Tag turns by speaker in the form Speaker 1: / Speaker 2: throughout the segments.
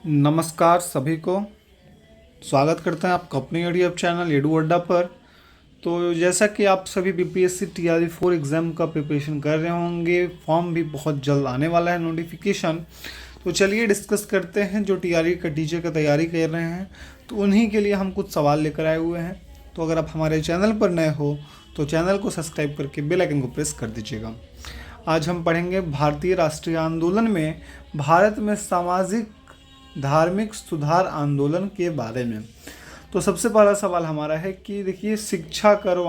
Speaker 1: नमस्कार सभी को। स्वागत करते हैं आपका अपने यूट्यूब चैनल एडू अड्डा पर। तो जैसा कि आप सभी बीपीएससी टीआरई 4 एग्ज़ाम का प्रिपरेशन कर रहे होंगे, फॉर्म भी बहुत जल्द आने वाला है नोटिफिकेशन। तो चलिए डिस्कस करते हैं जो टीआरई का टीचर का तैयारी कर रहे हैं, तो उन्हीं के लिए हम कुछ सवाल लेकर आए हुए हैं। तो अगर आप हमारे चैनल पर नए हो तो चैनल को सब्सक्राइब करके बेल आइकन को प्रेस कर दीजिएगा। आज हम पढ़ेंगे भारतीय राष्ट्रीय आंदोलन में भारत में सामाजिक धार्मिक सुधार आंदोलन के बारे में। तो सबसे पहला सवाल हमारा है कि देखिए, शिक्षा करो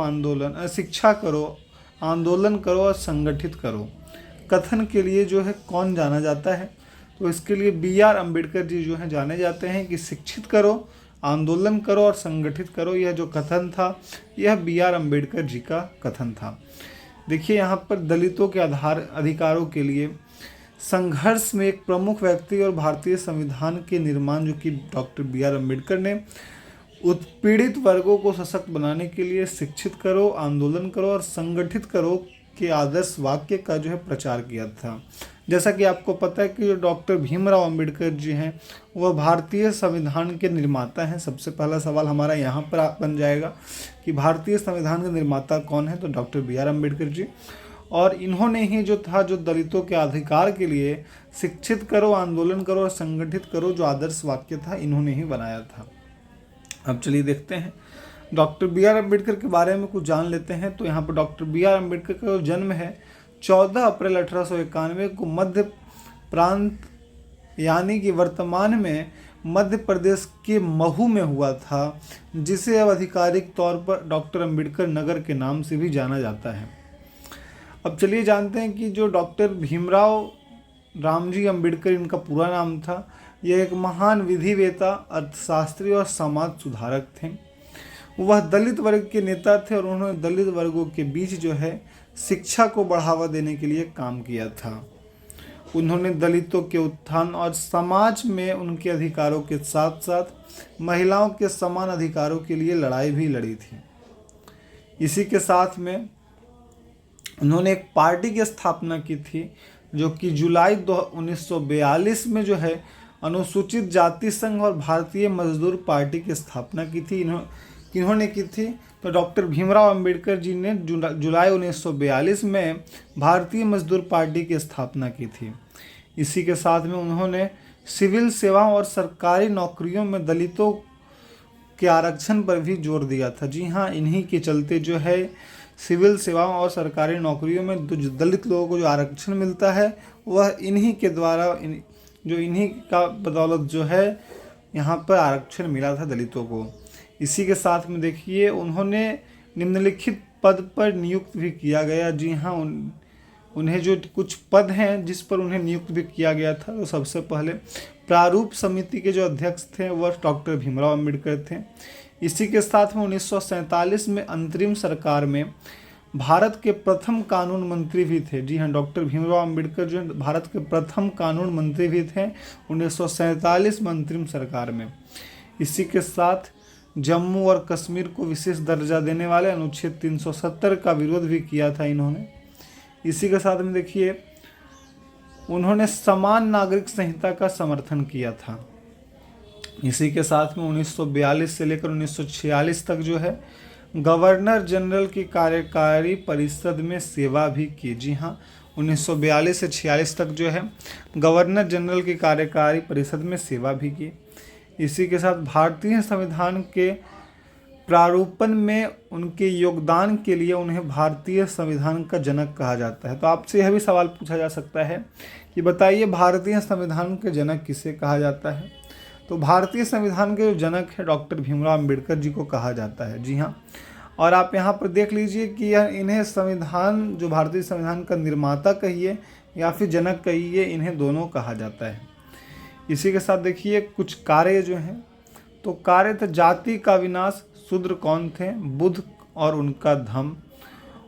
Speaker 1: आंदोलन करो और संगठित करो कथन के लिए जो है कौन जाना जाता है? तो इसके लिए बी.आर. अम्बेडकर जी जो है जाने जाते हैं कि शिक्षित करो, आंदोलन करो और संगठित करो। यह जो कथन था यह बी.आर. अम्बेडकर जी का कथन था। देखिए, यहाँ पर दलितों के अधिकारों के लिए संघर्ष में एक प्रमुख व्यक्ति और भारतीय संविधान के निर्माण जो कि डॉक्टर बी.आर. अम्बेडकर ने उत्पीड़ित वर्गों को सशक्त बनाने के लिए शिक्षित करो, आंदोलन करो और संगठित करो के आदर्श वाक्य का जो है प्रचार किया था। जैसा कि आपको पता है कि जो डॉक्टर भीमराव अम्बेडकर जी हैं वह भारतीय संविधान के निर्माता हैं। सबसे पहला सवाल हमारा यहाँ पर बन जाएगा कि भारतीय संविधान के निर्माता कौन है? तो डॉक्टर बी.आर. अम्बेडकर जी। और इन्होंने ही जो दलितों के अधिकार के लिए शिक्षित करो, आंदोलन करो और संगठित करो जो आदर्श वाक्य था, इन्होंने ही बनाया था। अब चलिए देखते हैं डॉक्टर बी.आर. अम्बेडकर के बारे में कुछ जान लेते हैं। तो यहाँ पर डॉक्टर बी.आर. अम्बेडकर का जन्म है 14 अप्रैल 1891 को मध्य प्रांत यानी कि वर्तमान में मध्य प्रदेश के महू में हुआ था, जिसे अब आधिकारिक तौर पर डॉक्टर अम्बेडकर नगर के नाम से भी जाना जाता है। अब चलिए जानते हैं कि जो डॉक्टर भीमराव रामजी अम्बेडकर इनका पूरा नाम था, यह एक महान विधिवेता, अर्थशास्त्री और समाज सुधारक थे। वह दलित वर्ग के नेता थे और उन्होंने दलित वर्गों के बीच जो है शिक्षा को बढ़ावा देने के लिए काम किया था। उन्होंने दलितों के उत्थान और समाज में उनके अधिकारों के साथ साथ महिलाओं के समान अधिकारों के लिए लड़ाई भी लड़ी थी। इसी के साथ में उन्होंने एक पार्टी की स्थापना की थी जो कि जुलाई 1942 में जो है अनुसूचित जाति संघ और भारतीय मजदूर पार्टी की स्थापना की थी। इन्होंने की थी तो डॉक्टर भीमराव अंबेडकर जी ने जुलाई 1942 में भारतीय मजदूर पार्टी की स्थापना की थी। इसी के साथ में उन्होंने सिविल सेवाओं और सरकारी नौकरियों में दलितों के आरक्षण पर भी जोर दिया था। जी हाँ, इन्हीं के चलते जो है सिविल सेवाओं और सरकारी नौकरियों में जो दलित लोगों को जो आरक्षण मिलता है वह इन्हीं के द्वारा इन्हीं का बदौलत जो है यहाँ पर आरक्षण मिला था दलितों को। इसी के साथ में देखिए, उन्होंने निम्नलिखित पद पर नियुक्त भी किया गया। जी हाँ, उन्हें जो कुछ पद हैं जिस पर उन्हें नियुक्त भी किया गया था, तो सबसे पहले प्रारूप समिति के जो अध्यक्ष थे वह डॉक्टर भीमराव अम्बेडकर थे। इसी के साथ में 1947 में अंतरिम सरकार में भारत के प्रथम कानून मंत्री भी थे। जी हाँ, डॉक्टर भीमराव अम्बेडकर जो भारत के प्रथम कानून मंत्री भी थे 1947 में अंतरिम सरकार में। इसी के साथ जम्मू और कश्मीर को विशेष दर्जा देने वाले अनुच्छेद 370 का विरोध भी किया था इन्होंने। इसी के साथ में देखिए, उन्होंने समान नागरिक संहिता का समर्थन किया था। इसी के साथ में 1942 से लेकर 1946 तक जो है गवर्नर जनरल की कार्यकारी परिषद में सेवा भी की। जी हाँ, 1942 से 46 तक जो है गवर्नर जनरल की कार्यकारी परिषद में सेवा भी की। इसी के साथ भारतीय संविधान के प्रारूपण में उनके योगदान के लिए उन्हें भारतीय संविधान का जनक कहा जाता है। तो आपसे यह भी सवाल पूछा जा सकता है कि बताइए भारतीय संविधान के जनक किसे कहा जाता है? तो भारतीय संविधान के जो जनक है डॉक्टर भीमराव अम्बेडकर जी को कहा जाता है। जी हाँ, और आप यहाँ पर देख लीजिए कि इन्हें संविधान जो भारतीय संविधान का निर्माता कहिए या फिर जनक कहिए, इन्हें दोनों कहा जाता है। इसी के साथ देखिए कुछ कार्य जो हैं, तो कार्य थे जाति का विनाश, शूद्र कौन थे? बुद्ध और उनका धम्म।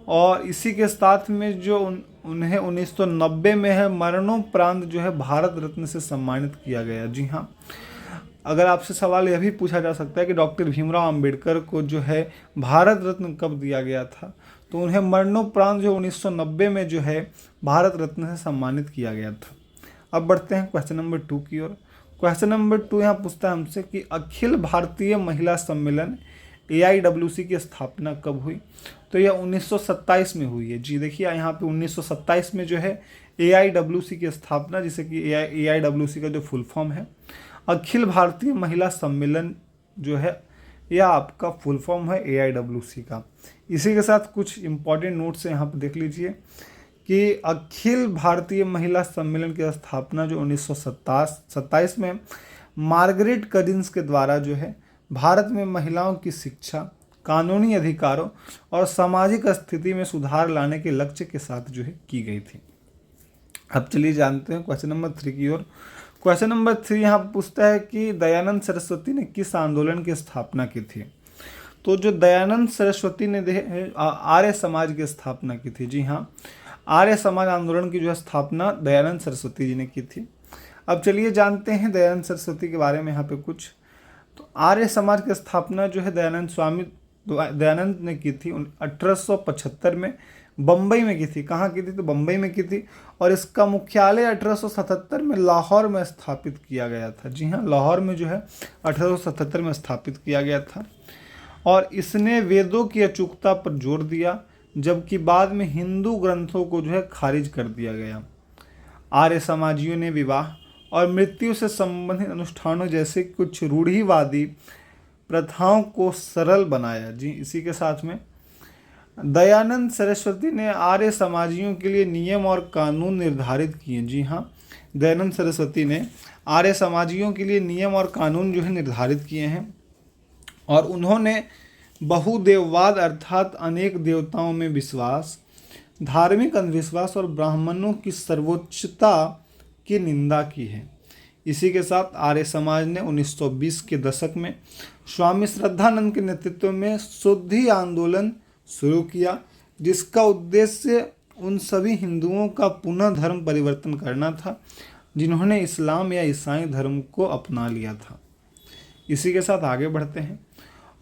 Speaker 1: और इसी के साथ में जो उन्हें 1990 में है मरणोपरांत जो है भारत रत्न से सम्मानित किया गया। जी हाँ, अगर आपसे सवाल यह भी पूछा जा सकता है कि डॉक्टर भीमराव अम्बेडकर को जो है भारत रत्न कब दिया गया था, तो उन्हें मरणोपरांत जो 1990 में जो है भारत रत्न से सम्मानित किया गया था। अब बढ़ते हैं क्वेश्चन नंबर 2 की ओर। क्वेश्चन नंबर 2 यहाँ पूछता है हमसे कि अखिल भारतीय महिला सम्मेलन AIWC की स्थापना कब हुई। तो यह 1927 में हुई है जी। देखिए यहाँ पे 1927 में जो है AIWC की स्थापना, जिसे कि AIWC का जो फुल फॉर्म है अखिल भारतीय महिला सम्मेलन जो है, यह आपका फुल फॉर्म है AIWC का। इसी के साथ कुछ इंपॉर्टेंट नोट्स यहाँ पर देख लीजिए कि अखिल भारतीय महिला सम्मेलन की स्थापना जो 1927 में मार्गरेट कजिन्स के द्वारा जो है भारत में महिलाओं की शिक्षा, कानूनी अधिकारों और सामाजिक स्थिति में सुधार लाने के लक्ष्य के साथ जो है की गई थी। अब चलिए जानते हैं क्वेश्चन नंबर 3 की ओर। क्वेश्चन नंबर 3 यहाँ पूछता है कि दयानंद सरस्वती ने किस आंदोलन की स्थापना की थी। तो जो दयानंद सरस्वती ने आर्य समाज की स्थापना की थी। जी हाँ, आर्य समाज आंदोलन की जो है स्थापना दयानंद सरस्वती जी ने की थी। अब चलिए जानते हैं दयानंद सरस्वती के बारे में यहाँ पे कुछ। तो आर्य समाज की स्थापना जो है दयानंद ने की थी 1875 में बम्बई में की थी। कहाँ की थी? तो बम्बई में की थी। और इसका मुख्यालय 1877 में लाहौर में स्थापित किया गया था। जी हाँ, लाहौर में जो है 1877 में स्थापित किया गया था। और इसने वेदों की अचूकता पर जोर दिया, जबकि बाद में हिंदू ग्रंथों को जो है खारिज कर दिया गया। आर्य समाजियों ने विवाह और मृत्यु से संबंधित अनुष्ठानों जैसे कुछ रूढ़िवादी प्रथाओं को सरल बनाया। जी, इसी के साथ में दयानंद सरस्वती ने आर्य समाजियों के लिए नियम और कानून निर्धारित किए। जी हाँ, दयानंद सरस्वती ने आर्य समाजियों के लिए नियम और कानून जो है निर्धारित किए हैं। और उन्होंने बहुदेववाद अर्थात अनेक देवताओं में विश्वास, धार्मिक अंधविश्वास और ब्राह्मणों की सर्वोच्चता की निंदा की है। इसी के साथ आर्य समाज ने 1920 के दशक में स्वामी श्रद्धानंद के नेतृत्व में शुद्धि आंदोलन शुरू किया, जिसका उद्देश्य उन सभी हिंदुओं का पुनः धर्म परिवर्तन करना था जिन्होंने इस्लाम या ईसाई धर्म को अपना लिया था। इसी के साथ आगे बढ़ते हैं।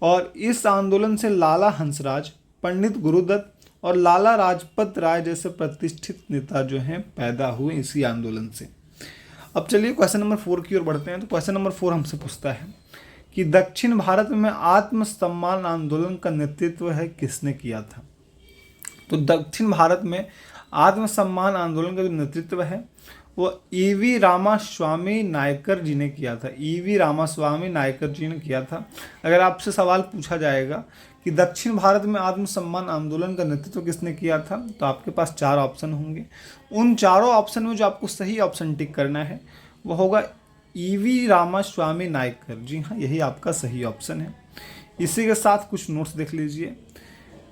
Speaker 1: और इस आंदोलन से लाला हंसराज, पंडित गुरुदत्त और लाला लाजपत राय जैसे प्रतिष्ठित नेता जो हैं पैदा हुए इसी आंदोलन से। अब चलिए क्वेश्चन नंबर 4 की ओर बढ़ते हैं। तो क्वेश्चन नंबर 4 हमसे पूछता है कि दक्षिण भारत में आत्मसम्मान आंदोलन का नेतृत्व है किसने किया था। तो दक्षिण भारत में आत्मसम्मान आंदोलन का जो नेतृत्व है वो ईवी रामास्वामी नायकर जी ने किया था। ईवी रामास्वामी नायकर जी ने किया था। अगर आपसे सवाल पूछा जाएगा कि दक्षिण भारत में आत्मसम्मान आंदोलन का नेतृत्व किसने किया था, तो आपके पास 4 ऑप्शन होंगे। उन चारों ऑप्शन में जो आपको सही ऑप्शन टिक करना है वो होगा ईवी रामास्वामी नायकर। जी हाँ, यही आपका सही ऑप्शन है। इसी के साथ कुछ नोट्स देख लीजिए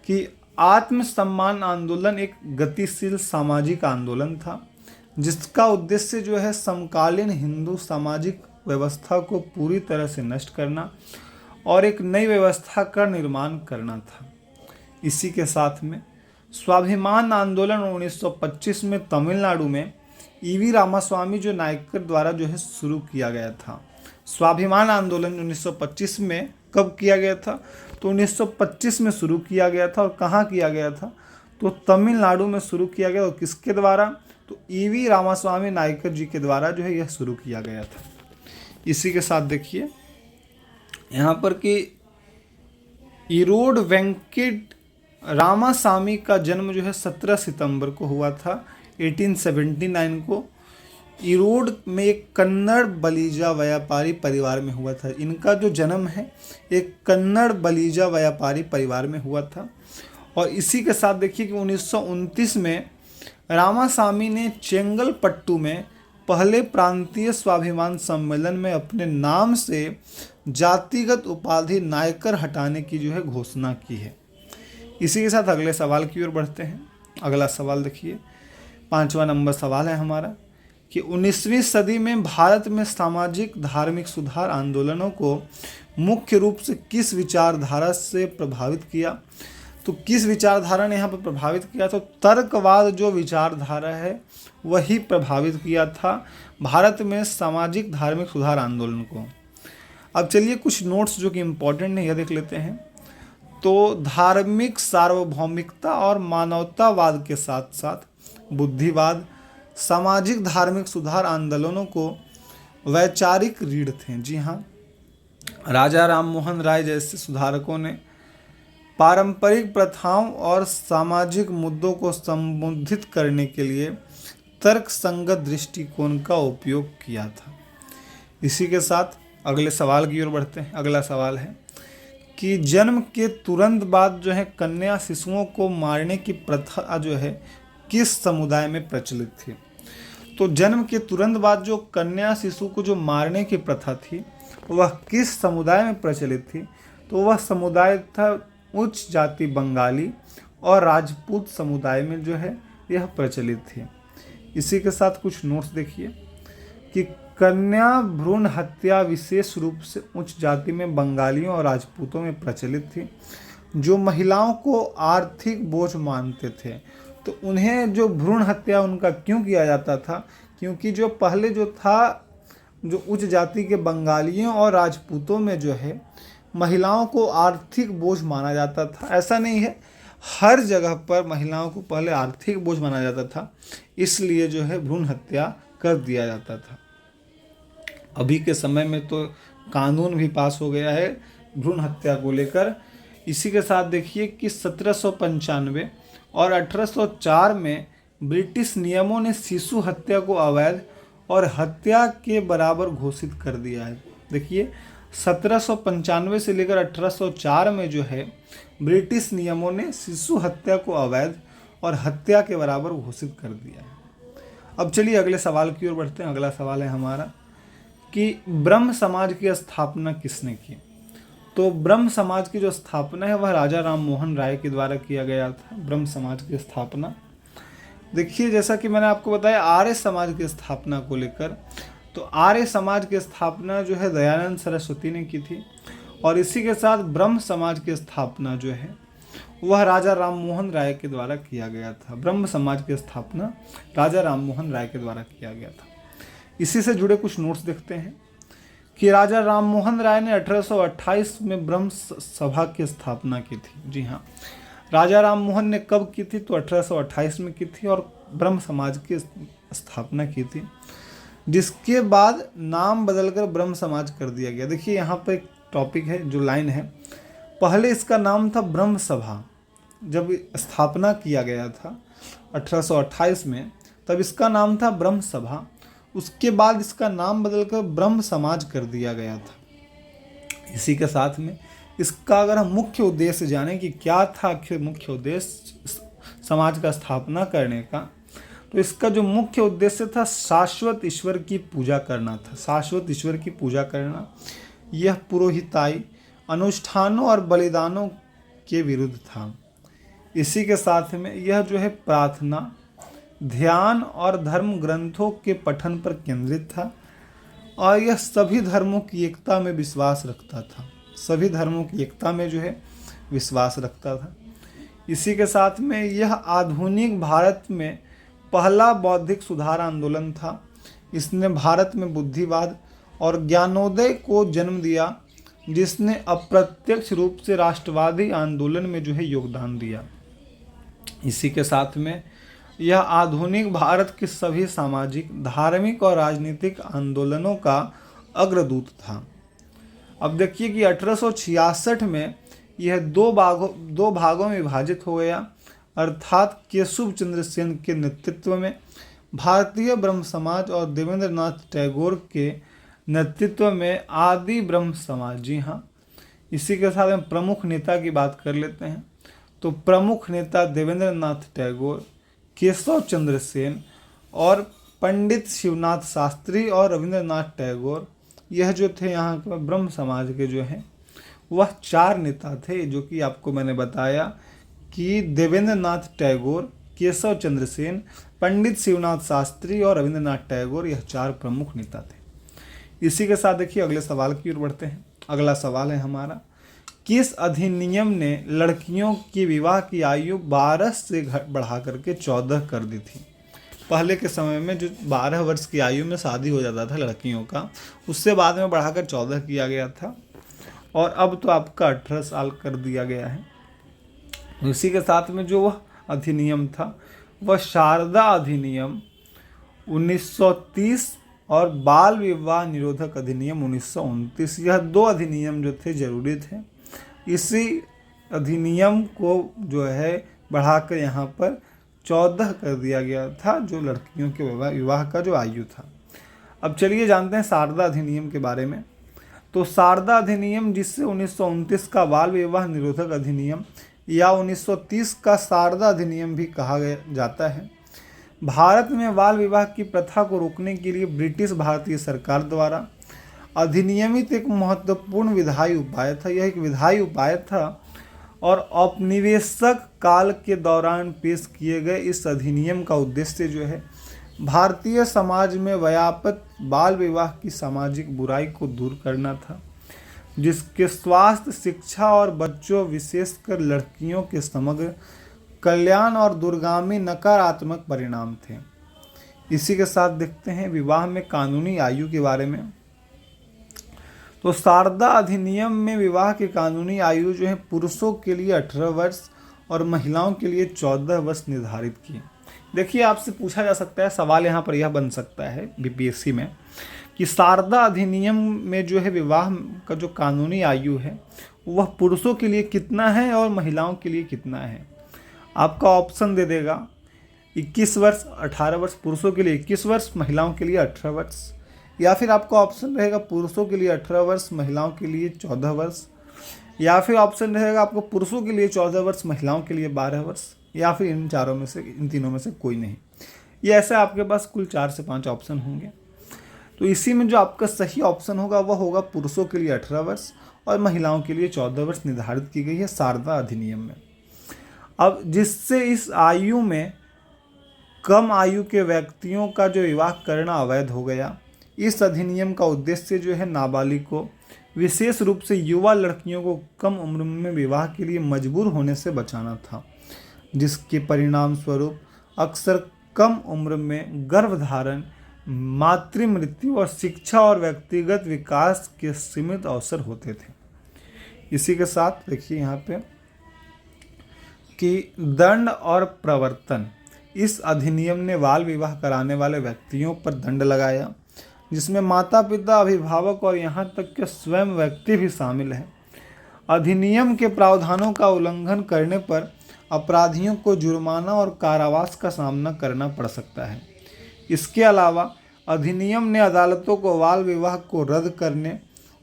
Speaker 1: कि आत्मसम्मान आंदोलन एक गतिशील सामाजिक आंदोलन था जिसका उद्देश्य जो है समकालीन हिंदू सामाजिक व्यवस्था को पूरी तरह से नष्ट करना और एक नई व्यवस्था का निर्माण करना था। इसी के साथ में स्वाभिमान आंदोलन 1925 में तमिलनाडु में ईवी रामास्वामी जो नायकर द्वारा जो है शुरू किया गया था। स्वाभिमान आंदोलन 1925 में कब किया गया था? तो 1925 में शुरू किया गया था। और कहाँ किया गया था? तो तमिलनाडु में शुरू किया गया। और किसके द्वारा? तो ईवी रामास्वामी नायकर जी के द्वारा जो है यह शुरू किया गया था। इसी के साथ देखिए यहाँ पर कि ईरोड वेंकट रामासामी का जन्म जो है 17 सितंबर को हुआ था 1879 को। ईरोड में एक कन्नड़ बलीजा व्यापारी परिवार में हुआ था। इनका जो जन्म है एक कन्नड़ बलीजा व्यापारी परिवार में हुआ था। और इसी के साथ देखिए कि 1929 में रामासामी ने चेंगलपट्टू में पहले प्रांतीय स्वाभिमान सम्मेलन में अपने नाम से जातिगत उपाधि नायकर हटाने की जो है घोषणा की है। इसी के साथ अगले सवाल की ओर बढ़ते हैं। अगला सवाल देखिए, 5वां नंबर सवाल है हमारा कि 19वीं सदी में भारत में सामाजिक धार्मिक सुधार आंदोलनों को मुख्य रूप से किस विचारधारा से प्रभावित किया। तो किस विचारधारा ने यहाँ पर प्रभावित किया? तो तर्कवाद जो विचारधारा है वही प्रभावित किया था भारत में सामाजिक धार्मिक सुधार आंदोलन को। अब चलिए कुछ नोट्स जो कि इम्पोर्टेंट है यह देख लेते हैं। तो धार्मिक सार्वभौमिकता और मानवतावाद के साथ साथ बुद्धिवाद सामाजिक धार्मिक सुधार आंदोलनों को वैचारिक रीढ़ थे। जी हाँ, राजा राम मोहन राय जैसे सुधारकों ने पारंपरिक प्रथाओं और सामाजिक मुद्दों को संबोधित करने के लिए तर्क संगत दृष्टिकोण का उपयोग किया था। इसी के साथ अगले सवाल की ओर बढ़ते हैं। अगला सवाल है कि जन्म के तुरंत बाद जो है कन्या शिशुओं को मारने की प्रथा जो है किस समुदाय में प्रचलित थी। तो जन्म के तुरंत बाद जो कन्या शिशु को जो मारने की प्रथा थी वह किस समुदाय में प्रचलित थी। तो वह समुदाय था उच्च जाति बंगाली और राजपूत समुदाय में जो है यह प्रचलित थी। इसी के साथ कुछ नोट्स देखिए कि कन्या भ्रूण हत्या विशेष रूप से उच्च जाति में बंगालियों और राजपूतों में प्रचलित थी, जो महिलाओं को आर्थिक बोझ मानते थे। तो उन्हें जो भ्रूण हत्या उनका क्यों किया जाता था, क्योंकि जो पहले जो था जो उच्च जाति के बंगालियों और राजपूतों में जो है महिलाओं को आर्थिक बोझ माना जाता था। ऐसा नहीं है, हर जगह पर महिलाओं को पहले आर्थिक बोझ माना जाता था, इसलिए जो है भ्रूण हत्या कर दिया जाता था। अभी के समय में तो कानून भी पास हो गया है भ्रूण हत्या को लेकर। इसी के साथ देखिए कि 1795 और 1804 में ब्रिटिश नियमों ने शिशु हत्या को अवैध और हत्या के बराबर घोषित कर दिया है। देखिए 1795 से लेकर 1804 में जो है ब्रिटिश नियमों ने शिशु हत्या को अवैध और हत्या के बराबर घोषित कर दिया है। अब चलिए अगले सवाल की ओर बढ़ते हैं। अगला सवाल है हमारा कि ब्रह्म समाज की स्थापना किसने की। तो ब्रह्म समाज की जो स्थापना है वह राजा राम मोहन राय के द्वारा किया गया था। ब्रह्म समाज की स्थापना देखिए, जैसा कि मैंने आपको बताया आर्य समाज की स्थापना को लेकर, तो आर्य समाज की स्थापना जो है दयानंद सरस्वती ने की थी। और इसी के साथ ब्रह्म समाज की स्थापना जो है वह राजा राम मोहन राय के द्वारा किया गया था। ब्रह्म समाज की स्थापना राजा राम मोहन राय के द्वारा किया गया था। इसी से जुड़े कुछ नोट्स देखते हैं कि राजा राम मोहन राय ने 1828 में ब्रह्म सभा की स्थापना की थी। जी हाँ, राजा राम मोहन ने कब की थी, तो 1828 में की थी और ब्रह्म समाज की स्थापना की थी, जिसके बाद नाम बदलकर ब्रह्म समाज कर दिया गया। देखिए यहाँ पर एक टॉपिक है, जो लाइन है, पहले इसका नाम था ब्रह्म सभा। जब स्थापना किया गया था 1828 में, तब इसका नाम था ब्रह्म सभा। उसके बाद इसका नाम बदलकर ब्रह्म समाज कर दिया गया था। इसी के साथ में इसका अगर हम मुख्य उद्देश्य जानें कि क्या था आखिर मुख्य उद्देश्य समाज का स्थापना करने का, तो इसका जो मुख्य उद्देश्य था शाश्वत ईश्वर की पूजा करना था। शाश्वत ईश्वर की पूजा करना, यह पुरोहिताई अनुष्ठानों और बलिदानों के विरुद्ध था। इसी के साथ में यह जो है प्रार्थना, ध्यान और धर्म ग्रंथों के पठन पर केंद्रित था और यह सभी धर्मों की एकता में विश्वास रखता था। सभी धर्मों की एकता में जो है विश्वास रखता था। इसी के साथ में यह आधुनिक भारत में पहला बौद्धिक सुधार आंदोलन था। इसने भारत में बुद्धिवाद और ज्ञानोदय को जन्म दिया, जिसने अप्रत्यक्ष रूप से राष्ट्रवादी आंदोलन में जो है योगदान दिया। इसी के साथ में यह आधुनिक भारत के सभी सामाजिक, धार्मिक और राजनीतिक आंदोलनों का अग्रदूत था। अब देखिए कि 1866 में यह दो भागों में विभाजित हो गया, अर्थात केशव चंद्र सेन के नेतृत्व में भारतीय ब्रह्म समाज और देवेंद्र नाथ टैगोर के नेतृत्व में आदि ब्रह्म समाज। जी हाँ, इसी के साथ हम प्रमुख नेता की बात कर लेते हैं। तो प्रमुख नेता देवेंद्र नाथ टैगोर, केशव चंद्र सेन और पंडित शिवनाथ शास्त्री और रविंद्रनाथ टैगोर, यह जो थे यहाँ के ब्रह्म समाज के जो हैं वह 4 नेता थे, जो कि आपको मैंने बताया कि देवेंद्र नाथ टैगोर, केशव चंद्र सेन, पंडित शिवनाथ शास्त्री और रविंद्रनाथ टैगोर, यह 4 प्रमुख नेता थे। इसी के साथ देखिए अगले सवाल की ओर बढ़ते हैं। अगला सवाल है हमारा, किस अधिनियम ने लड़कियों की विवाह की आयु 12 से बढ़ा करके 14 कर दी थी। पहले के समय में जो 12 वर्ष की आयु में शादी हो जाता था लड़कियों का, उससे बाद में बढ़ाकर 14 किया गया था और अब तो आपका 18 साल कर दिया गया है। इसी के साथ में जो वह अधिनियम था वह शारदा अधिनियम 1930 और बाल विवाह निरोधक अधिनियम 1929। यह 2 अधिनियम जो थे जरूरी थे। इसी अधिनियम को जो है बढ़ाकर यहाँ पर 14 कर दिया गया था, जो लड़कियों के विवाह का जो आयु था। अब चलिए जानते हैं शारदा अधिनियम के बारे में। तो शारदा अधिनियम, जिससे 1929 का बाल विवाह निरोधक अधिनियम या 1930 का शारदा अधिनियम भी कहा जाता है, भारत में बाल विवाह की प्रथा को रोकने के लिए ब्रिटिश भारतीय सरकार द्वारा अधिनियमित एक महत्वपूर्ण विधायी उपाय था। यह एक विधायी उपाय था और औपनिवेशिक काल के दौरान पेश किए गए इस अधिनियम का उद्देश्य जो है भारतीय समाज में व्याप्त बाल विवाह की सामाजिक बुराई को दूर करना था, जिसके स्वास्थ्य, शिक्षा और बच्चों, विशेषकर लड़कियों के समग्र कल्याण और दूरगामी नकारात्मक परिणाम थे। इसी के साथ देखते हैं विवाह में कानूनी आयु के बारे में। तो शारदा अधिनियम में विवाह की कानूनी आयु जो है पुरुषों के लिए 18 वर्ष और महिलाओं के लिए 14 वर्ष निर्धारित की। देखिए, आपसे पूछा जा सकता है, सवाल यहाँ पर यह बन सकता है बीपीएससी में कि शारदा अधिनियम में जो है विवाह का जो कानूनी आयु है वह पुरुषों के लिए कितना है और महिलाओं के लिए कितना है। आपका ऑप्शन दे देगा 21 वर्ष, 18 वर्ष, पुरुषों के लिए 21 वर्ष, महिलाओं के लिए 18 वर्ष, या फिर आपका ऑप्शन रहेगा पुरुषों के लिए 18 वर्ष, महिलाओं के लिए 14 वर्ष, या फिर ऑप्शन रहेगा आपको पुरुषों के लिए 14 वर्ष, महिलाओं के लिए 12 वर्ष, या फिर इन तीनों में से कोई नहीं। ये ऐसा आपके पास कुल 4 से 5 ऑप्शन होंगे। तो इसी में जो आपका सही ऑप्शन होगा वह होगा पुरुषों के लिए 18 वर्ष और महिलाओं के लिए 14 वर्ष निर्धारित की गई है शारदा अधिनियम में। अब जिससे इस आयु में कम आयु के व्यक्तियों का जो विवाह करना अवैध हो गया। इस अधिनियम का उद्देश्य जो है नाबालिग को, विशेष रूप से युवा लड़कियों को कम उम्र में विवाह के लिए मजबूर होने से बचाना था, जिसके परिणाम स्वरूप अक्सर कम उम्र में गर्भधारण, मातृ मृत्यु और शिक्षा और व्यक्तिगत विकास के सीमित अवसर होते थे। इसी के साथ देखिए यहाँ पे कि दंड और प्रवर्तन। इस अधिनियम ने बाल विवाह कराने वाले व्यक्तियों पर दंड लगाया, जिसमें माता पिता, अभिभावक और यहाँ तक कि स्वयं व्यक्ति भी शामिल है। अधिनियम के प्रावधानों का उल्लंघन करने पर अपराधियों को जुर्माना और कारावास का सामना करना पड़ सकता है। इसके अलावा अधिनियम ने अदालतों को बाल विवाह को रद्द करने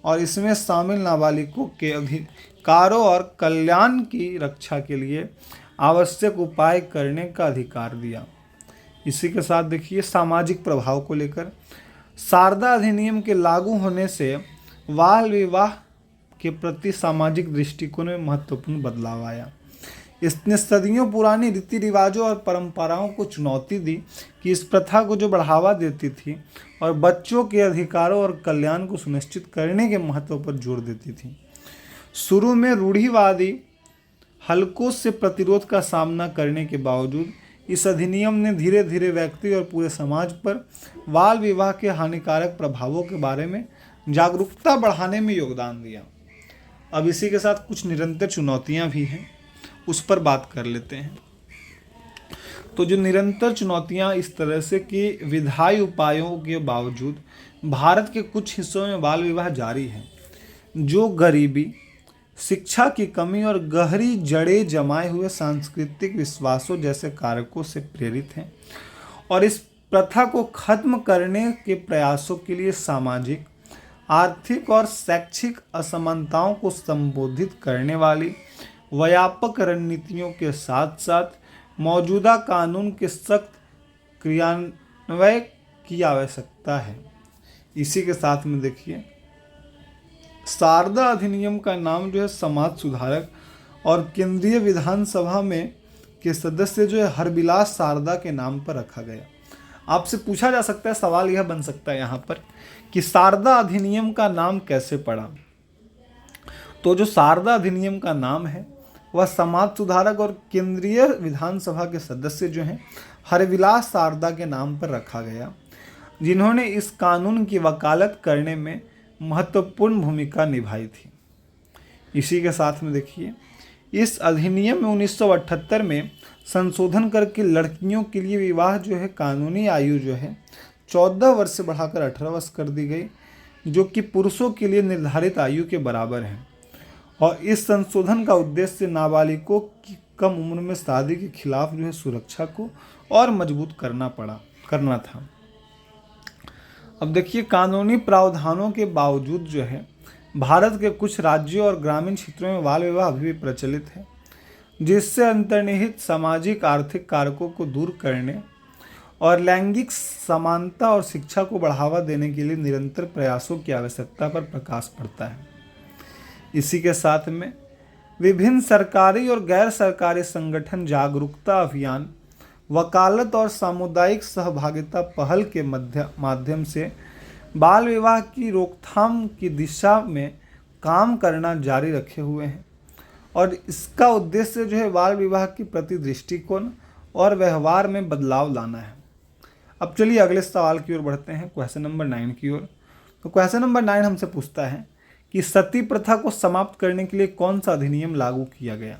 Speaker 1: और इसमें शामिल नाबालिगों के अधिकारों और कल्याण की रक्षा के लिए आवश्यक उपाय करने का अधिकार दिया। इसी के साथ देखिए सामाजिक प्रभाव को लेकर, शारदा अधिनियम के लागू होने से बाल विवाह के प्रति सामाजिक दृष्टिकोण में महत्वपूर्ण बदलाव आया। इसने सदियों पुरानी रीति रिवाजों और परंपराओं को चुनौती दी कि इस प्रथा को जो बढ़ावा देती थी और बच्चों के अधिकारों और कल्याण को सुनिश्चित करने के महत्व पर जोर देती थी। शुरू में रूढ़िवादी हलकों से प्रतिरोध का सामना करने के बावजूद इस अधिनियम ने धीरे धीरे व्यक्ति और पूरे समाज पर बाल विवाह के हानिकारक प्रभावों के बारे में जागरूकता बढ़ाने में योगदान दिया। अब इसी के साथ कुछ निरंतर चुनौतियां भी हैं, उस पर बात कर लेते हैं। तो जो निरंतर चुनौतियां इस तरह से कि विधायी उपायों के बावजूद भारत के कुछ हिस्सों में बाल विवाह जारी है, जो गरीबी, शिक्षा की कमी और गहरी जड़ें जमाए हुए सांस्कृतिक विश्वासों जैसे कारकों से प्रेरित हैं, और इस प्रथा को खत्म करने के प्रयासों के लिए सामाजिक, आर्थिक और शैक्षिक असमानताओं को संबोधित करने वाली व्यापक रणनीतियों के साथ साथ मौजूदा कानून के सख्त क्रियान्वयन की आवश्यकता है। इसी के साथ में देखिए शारदा अधिनियम का नाम जो है समाज सुधारक और केंद्रीय विधानसभा में के सदस्य जो है हरबिलास शारदा के नाम पर रखा गया। आपसे पूछा जा सकता है, सवाल यह बन सकता है यहाँ पर कि शारदा अधिनियम का नाम कैसे पड़ा। तो जो शारदा अधिनियम का नाम है वह समाज सुधारक और केंद्रीय विधानसभा के सदस्य जो हैं हरबिलास शारदा के नाम पर रखा गया, जिन्होंने इस कानून की वकालत करने में महत्वपूर्ण भूमिका निभाई थी। इसी के साथ में देखिए इस अधिनियम में 1978 में संशोधन करके लड़कियों के लिए विवाह जो है कानूनी आयु जो है 14 वर्ष से बढ़ाकर 18 वर्ष कर दी गई, जो कि पुरुषों के लिए निर्धारित आयु के बराबर है। और इस संशोधन का उद्देश्य नाबालिगों की कम उम्र में शादी के खिलाफ जो है सुरक्षा को और मजबूत करना था। अब देखिए, कानूनी प्रावधानों के बावजूद जो है भारत के कुछ राज्यों और ग्रामीण क्षेत्रों में बाल विवाह अभी भी प्रचलित है, जिससे अंतर्निहित सामाजिक आर्थिक कारकों को दूर करने और लैंगिक समानता और शिक्षा को बढ़ावा देने के लिए निरंतर प्रयासों की आवश्यकता पर प्रकाश पड़ता है। इसी के साथ में विभिन्न सरकारी और गैर सरकारी संगठन जागरूकता अभियान, वकालत और सामुदायिक सहभागिता पहल के माध्यम से बाल विवाह की रोकथाम की दिशा में काम करना जारी रखे हुए हैं। और इसका उद्देश्य जो है बाल विवाह की प्रति दृष्टिकोण और व्यवहार में बदलाव लाना है। अब चलिए अगले सवाल की ओर बढ़ते हैं, क्वेश्चन नंबर 9 की ओर। तो क्वेश्चन नंबर 9 हमसे पूछता है कि सती प्रथा को समाप्त करने के लिए कौन सा अधिनियम लागू किया गया।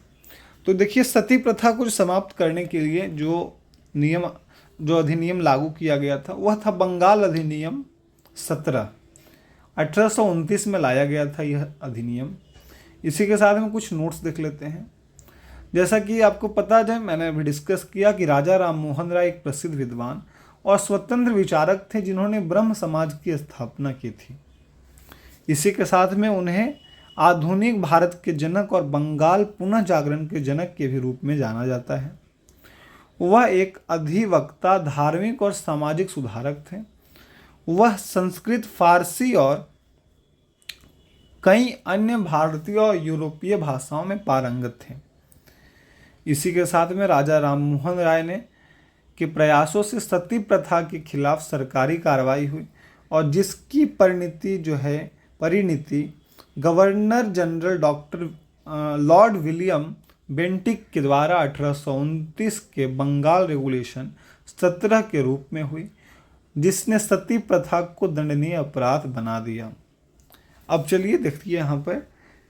Speaker 1: तो देखिए, सती प्रथा को समाप्त करने के लिए जो अधिनियम लागू किया गया था वह था बंगाल अधिनियम 17। 1829 में लाया गया था यह अधिनियम। इसी के साथ में कुछ नोट्स देख लेते हैं। जैसा कि आपको पता है, मैंने अभी डिस्कस किया कि राजा राम मोहन राय एक प्रसिद्ध विद्वान और स्वतंत्र विचारक थे, जिन्होंने ब्रह्म समाज की स्थापना की थी। इसी के साथ में उन्हें आधुनिक भारत के जनक और बंगाल पुनः जागरण के जनक के भी रूप में जाना जाता है। वह एक अधिवक्ता, धार्मिक और सामाजिक सुधारक थे। वह संस्कृत, फारसी और कई अन्य भारतीय और यूरोपीय भाषाओं में पारंगत थे। इसी के साथ में राजा राम मोहन राय ने के प्रयासों से सती प्रथा के खिलाफ सरकारी कार्रवाई हुई और जिसकी परिणति governor general doctor Lord William Bentinck के द्वारा 1829 के बंगाल रेगुलेशन 17 के रूप में हुई, जिसने सती प्रथा को दंडनीय अपराध बना दिया। अब चलिए देखिए यहाँ पर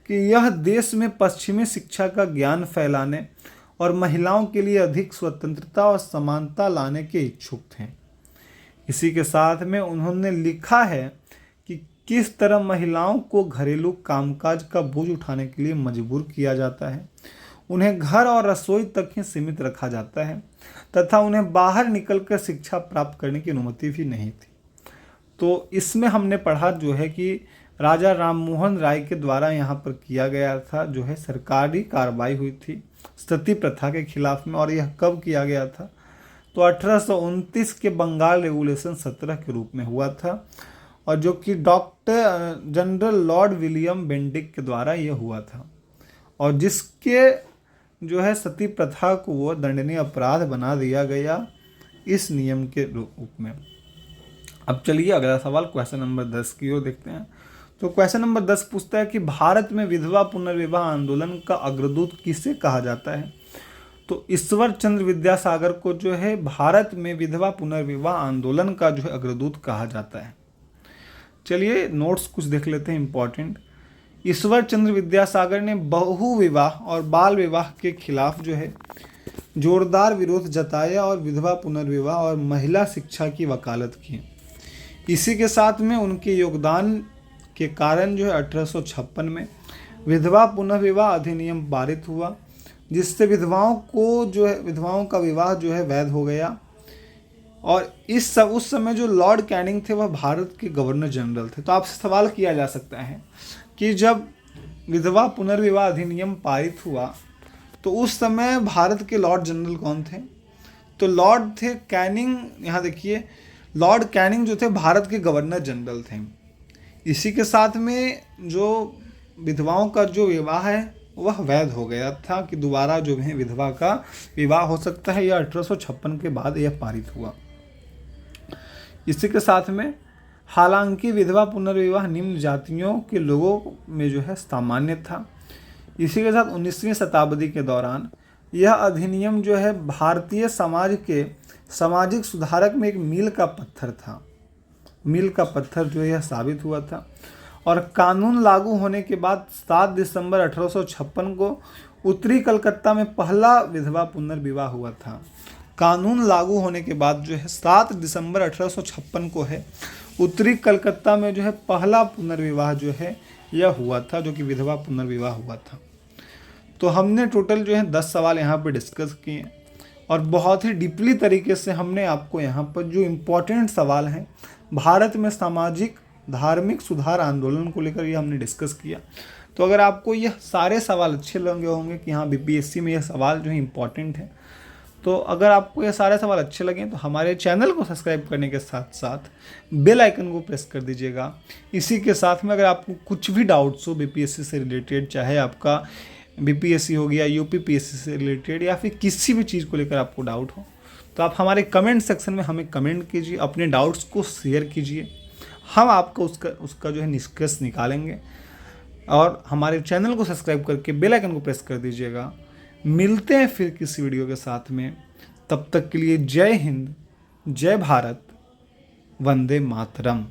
Speaker 1: कि यह देश में पश्चिमी शिक्षा का ज्ञान फैलाने और महिलाओं के लिए अधिक स्वतंत्रता और समानता लाने के इच्छुक थे। इसी के साथ में उन्होंने लिखा है कि किस तरह महिलाओं को घरेलू कामकाज का बोझ उठाने के लिए मजबूर किया जाता है, उन्हें घर और रसोई तक ही सीमित रखा जाता है तथा उन्हें बाहर निकलकर शिक्षा प्राप्त करने की अनुमति भी नहीं थी। तो इसमें हमने पढ़ा जो है कि राजा राम मोहन राय के द्वारा यहाँ पर किया गया था, जो है सरकारी कार्रवाई हुई थी सती प्रथा के खिलाफ में। और यह कब किया गया था? तो 1829 के बंगाल रेगुलेशन 17 के रूप में हुआ था, और जो कि doctor general Lord William Bentinck के द्वारा यह हुआ था, और जिसके जो है सती प्रथा को वो दंडनीय अपराध बना दिया गया इस नियम के रूप में। अब चलिए अगला सवाल क्वेश्चन नंबर 10 की ओर देखते हैं। तो क्वेश्चन नंबर 10 पूछता है कि भारत में विधवा पुनर्विवाह आंदोलन का अग्रदूत किसे कहा जाता है। तो ईश्वर चंद्र विद्यासागर को जो है भारत में विधवा पुनर्विवाह आंदोलन का जो है अग्रदूत कहा जाता है। चलिए नोट्स कुछ देख लेते हैं इंपॉर्टेंट। ईश्वर चंद्र विद्यासागर ने बहु विवाह और बाल विवाह के खिलाफ जो है जोरदार विरोध जताया और विधवा पुनर्विवाह और महिला शिक्षा की वकालत की। इसी के साथ में उनके योगदान के कारण जो है 1856 में विधवा पुनर्विवाह अधिनियम पारित हुआ, जिससे विधवाओं का विवाह जो है वैध हो गया। और उस समय जो लॉर्ड कैनिंग थे वह भारत के गवर्नर जनरल थे। तो आपसे सवाल किया जा सकता है कि जब विधवा पुनर्विवाह अधिनियम पारित हुआ तो उस समय भारत के लॉर्ड जनरल कौन थे? तो लॉर्ड थे कैनिंग। यहाँ देखिए, लॉर्ड कैनिंग जो थे भारत के गवर्नर जनरल थे। इसी के साथ में जो विधवाओं का जो विवाह है वह वैध हो गया था कि दोबारा जो है विधवा का विवाह हो सकता है। यह 1856 के बाद यह पारित हुआ। इसी के साथ में हालांकि विधवा पुनर्विवाह निम्न जातियों के लोगों में जो है सामान्य था। इसी के साथ 19वीं शताब्दी के दौरान यह अधिनियम जो है भारतीय समाज के सामाजिक सुधारक में एक मील का पत्थर था। मील का पत्थर जो यह साबित हुआ था। और कानून लागू होने के बाद 7 दिसंबर 1856 को उत्तरी कलकत्ता में पहला विधवा पुनर्विवाह हुआ था। कानून लागू होने के बाद जो है 7 दिसंबर 1856 को है उत्तरी कलकत्ता में जो है पहला पुनर्विवाह जो है यह हुआ था, जो कि विधवा पुनर्विवाह हुआ था। तो हमने टोटल जो है 10 सवाल यहाँ पे डिस्कस किए और बहुत ही डीपली तरीके से हमने आपको यहाँ पर जो इम्पोर्टेंट सवाल हैं भारत में सामाजिक धार्मिक सुधार आंदोलन को लेकर ये हमने डिस्कस किया। तो अगर आपको यह सारे सवाल अच्छे लगे होंगे कि हाँ बीपीएससी में यह सवाल जो है इम्पॉर्टेंट है, तो अगर आपको ये सारे सवाल अच्छे लगें तो हमारे चैनल को सब्सक्राइब करने के साथ साथ बेल आइकन को प्रेस कर दीजिएगा। इसी के साथ में अगर आपको कुछ भी डाउट्स हो बीपीएससी से रिलेटेड, चाहे आपका बीपीएससी हो गया, यूपीपीएससी से रिलेटेड या फिर किसी भी चीज़ को लेकर आपको डाउट हो, तो आप हमारे कमेंट सेक्शन में हमें कमेंट कीजिए, अपने डाउट्स को शेयर कीजिए। हम आपको उसका जो है निष्कर्ष निकालेंगे। और हमारे चैनल को सब्सक्राइब करके बेल आइकन को प्रेस कर दीजिएगा। मिलते हैं फिर किसी वीडियो के साथ में, तब तक के लिए जय हिंद, जय भारत, वंदे मातरम।